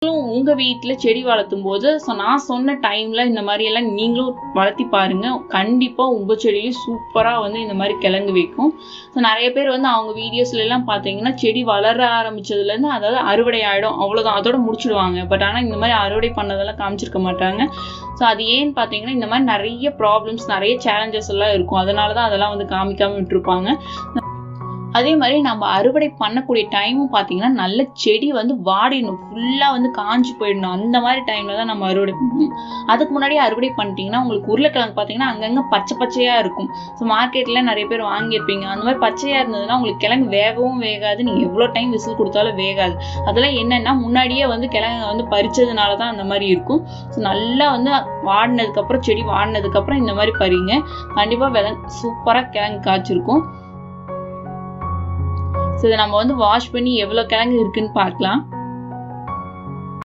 உங்க வீட்ல செடி வளர்த்தும் போது நான் சொன்ன டைம்ல இந்த மாதிரி எல்லாம் நீங்களும் வளர்த்தி பாருங்க. கண்டிப்பா உங்க செடியிலும் சூப்பரா வந்து இந்த மாதிரி கிழங்கு வைக்கும். நிறைய பேர் வந்து அவங்க வீடியோஸ்ல எல்லாம் பாத்தீங்கன்னா செடி வளர ஆரம்பிச்சதுல இருந்து அதாவது அறுவடை ஆயிடும் அவ்வளவுதான் அதோட முடிச்சிடுவாங்க. பட் ஆனா இந்த மாதிரி அறுவடை பண்ணதெல்லாம் காமிச்சிருக்க மாட்டாங்க. அது ஏன்னு பாத்தீங்கன்னா இந்த மாதிரி நிறைய ப்ராப்ளம்ஸ் நிறைய சேலஞ்சஸ் எல்லாம் இருக்கும். அதனாலதான் அதெல்லாம் வந்து காமிக்காம விட்டுருப்பாங்க. அதே மாதிரி நம்ம அறுவடை பண்ணக்கூடிய டைமும் பார்த்தீங்கன்னா நல்ல செடி வந்து வாடிடணும், ஃபுல்லாக வந்து காஞ்சி போயிடணும். அந்த மாதிரி டைம்ல தான் நம்ம அறுவடை பண்ணணும். அதுக்கு முன்னாடியே அறுவடை பண்ணிட்டீங்கன்னா உங்களுக்கு உருளைக்கிழங்கு பார்த்தீங்கன்னா அங்கங்கே பச்சை பச்சையாக இருக்கும். மார்க்கெட்ல நிறைய பேர் வாங்கியிருப்பீங்க. அந்த மாதிரி பச்சையாக இருந்ததுன்னா உங்களுக்கு கிழங்கு வேகவும் வேகாது, நீங்கள் எவ்வளோ டைம் விசில் கொடுத்தாலும் வேகாது. அதெல்லாம் என்னன்னா முன்னாடியே வந்து கிழங்கு வந்து பறிச்சதுனால தான் அந்த மாதிரி இருக்கும். நல்லா வந்து வாடினதுக்கப்புறம் செடி வாடினதுக்கப்புறம் இந்த மாதிரி பறிங்க. கண்டிப்பாக சூப்பராக கிழங்கு காய்ச்சிருக்கும். இதை நம்ம வந்து வாஷ் பண்ணி எவ்வளவு கிழங்கு இருக்குன்னு பார்க்கலாம்.